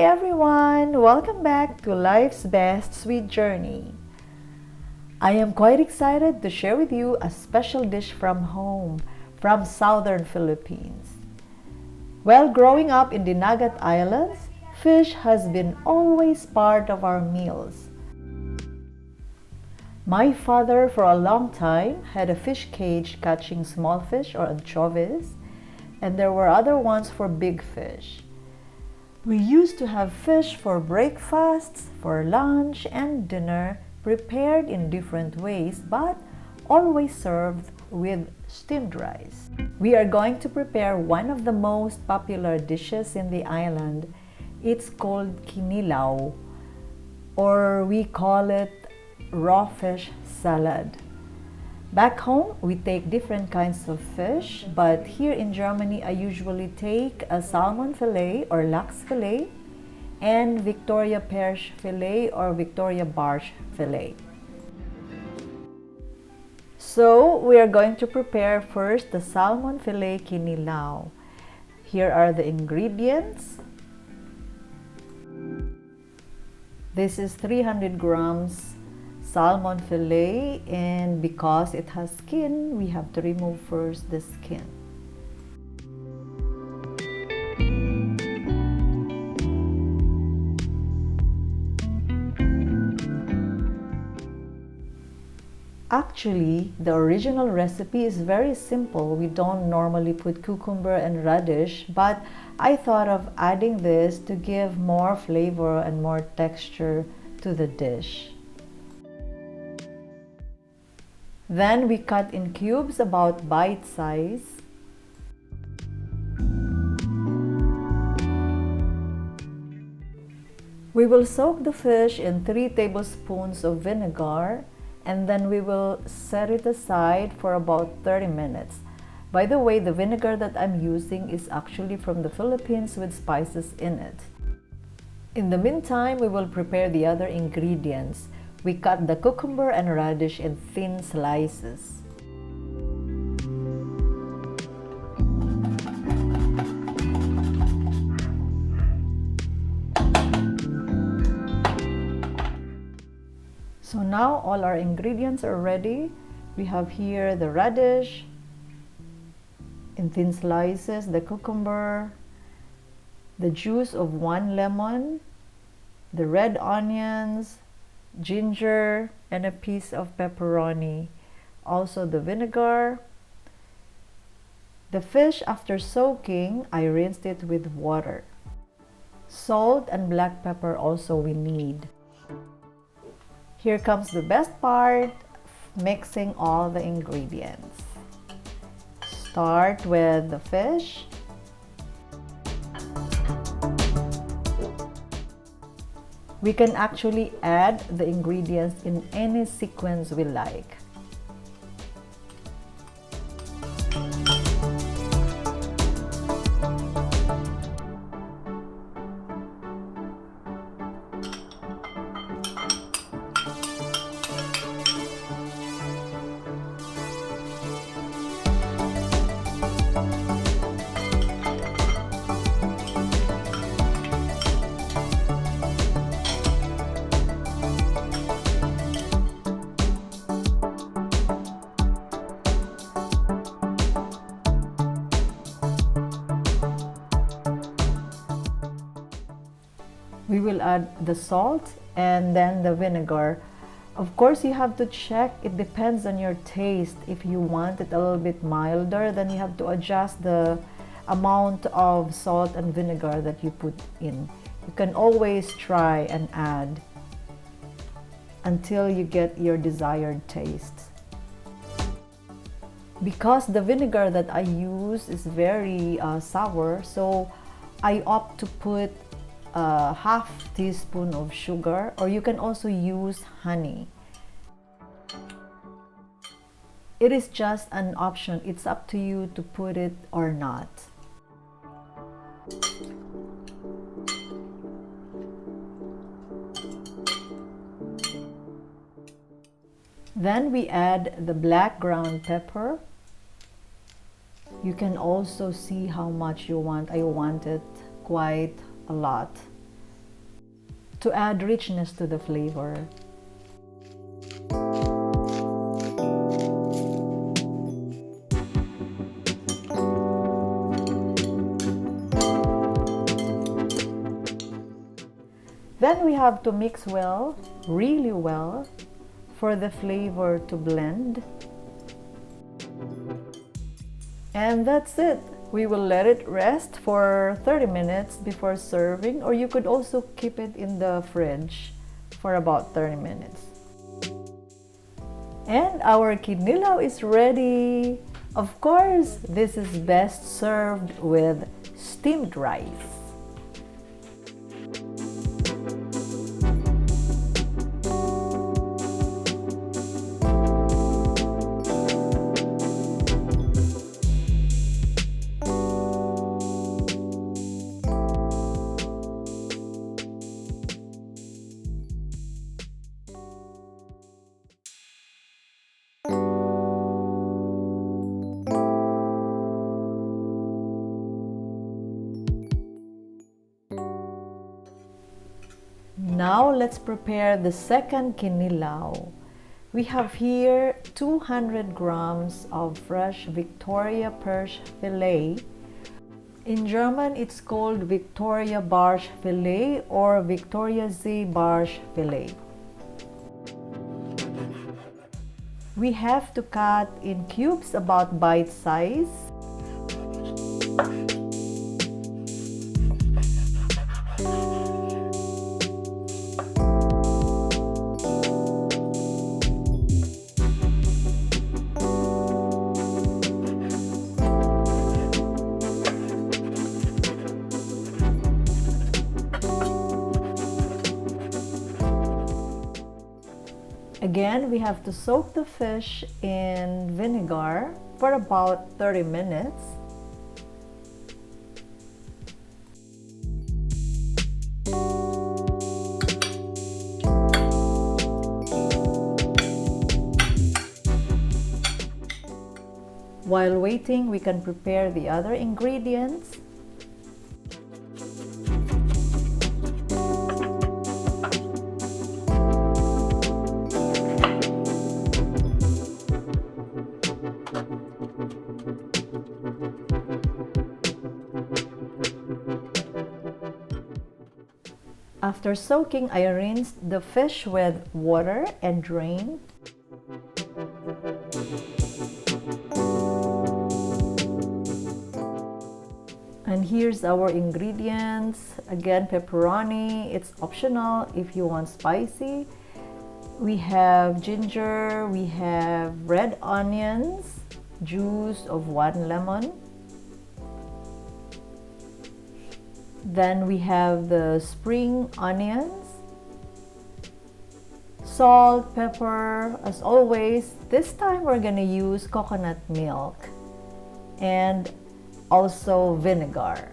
Hi everyone! Welcome back to Life's Best Sweet Journey. I am quite excited to share with you a special dish from home, from southern Philippines. Well, growing up in the Nagat Islands, fish has been always part of our meals. My father for a long time had a fish cage catching small fish or anchovies, and there were other ones for big fish. We used to have fish for breakfasts, for lunch, and dinner, prepared in different ways, but always served with steamed rice. We are going to prepare one of the most popular dishes in the island. It's called kinilaw, or we call it raw fish salad. Back home, we take different kinds of fish, but here in Germany, I usually take a salmon fillet or lachs fillet and Victoria Perch fillet or Victoria Barsch fillet. So, we are going to prepare first the salmon fillet kinilaw. Here are the ingredients. This is 300 grams salmon fillet, and because it has skin, we have to remove first the skin. Actually, the original recipe is very simple. We don't normally put cucumber and radish, but I thought of adding this to give more flavor and more texture to the dish. Then we cut in cubes about bite size. We will soak the fish in 3 tablespoons of vinegar, and then we will set it aside for about 30 minutes. By the way, the vinegar that I'm using is actually from the Philippines with spices in it. In the meantime, we will prepare the other ingredients. We cut the cucumber and radish in thin slices. So now all our ingredients are ready. We have here the radish in thin slices, the cucumber, the juice of 1 lemon, the red onions, ginger, and a piece of pepperoni. Also the vinegar. The fish, after soaking, I rinsed it with water. Salt and black pepper also we need. Here comes the best part, mixing all the ingredients. Start with the fish. We can actually add the ingredients in any sequence we like. We will add the salt and then the vinegar. Of course, you have to check. It depends on your taste. If you want it a little bit milder, then you have to adjust the amount of salt and vinegar that you put in. You can always try and add until you get your desired taste. Because the vinegar that I use is very sour, so I opt to put a half teaspoon of sugar, or you can also use honey. It is just an option. It's up to you to put it or not. Then we add the black ground pepper. You can also see how much you want. I want it quite a lot. to add richness to the flavor. Then we have to mix well, really well, for the flavor to blend. And that's it. We will let it rest for 30 minutes before serving, or you could also keep it in the fridge for about 30 minutes. And our kinilaw is ready. Of course, this is best served with steamed rice. Now let's prepare the second kinilaw. We have here 200 grams of fresh Victoria Perch fillet. In German, it's called Victoria Barsch fillet or Victoria See Barsch fillet. We have to cut in cubes about bite size. Again, we have to soak the fish in vinegar for about 30 minutes. While waiting, we can prepare the other ingredients. After soaking, I rinsed the fish with water and drained. And here's our ingredients. Again, pepperoni, it's optional if you want spicy. We have ginger, we have red onions, juice of 1 lemon. Then we have the spring onions, salt, pepper, as always. This time we're gonna use coconut milk and also vinegar.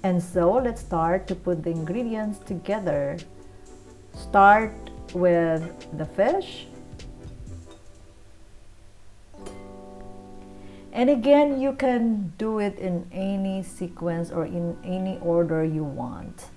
And so let's start to put the ingredients together. Start with the fish. And again, you can do it in any sequence or in any order you want.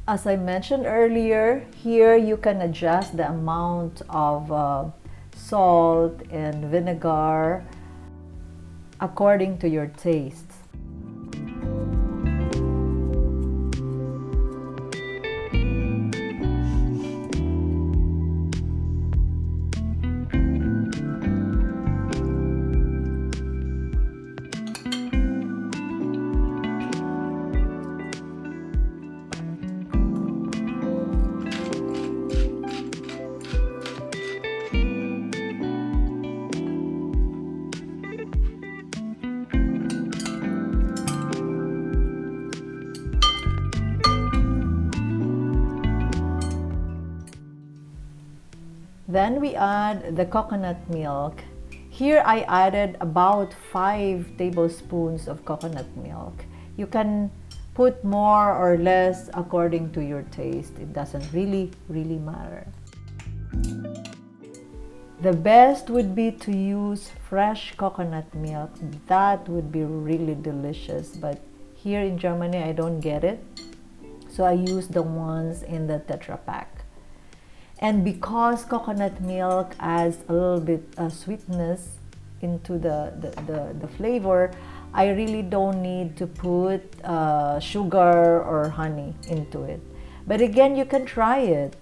As I mentioned earlier, here you can adjust the amount of salt and vinegar according to your taste. Then we add the coconut milk. Here I added about 5 tablespoons of coconut milk. You can put more or less according to your taste. It doesn't really matter. The best would be to use fresh coconut milk. That would be really delicious. But here in Germany, I don't get it. So I use the ones in the Tetra Pak. And because coconut milk adds a little bit sweetness into the flavor, I really don't need to put sugar or honey into it. But again, you can try it.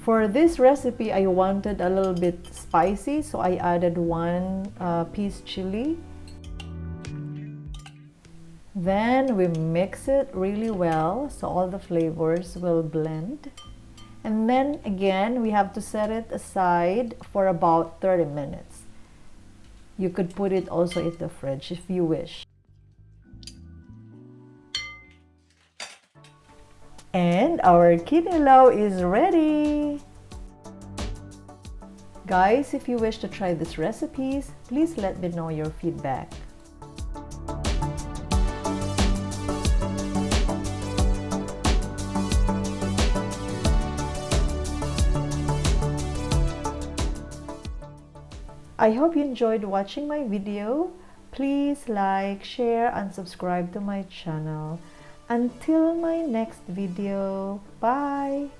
For this recipe, I wanted a little bit spicy, so I added 1 piece chili. Then we mix it really well so all the flavors will blend. And then again, we have to set it aside for about 30 minutes. You could put it also in the fridge if you wish. And our kinilaw is ready! Guys, if you wish to try these recipes, please let me know your feedback. I hope you enjoyed watching my video. Please like, share, and subscribe to my channel. Until my next video, bye!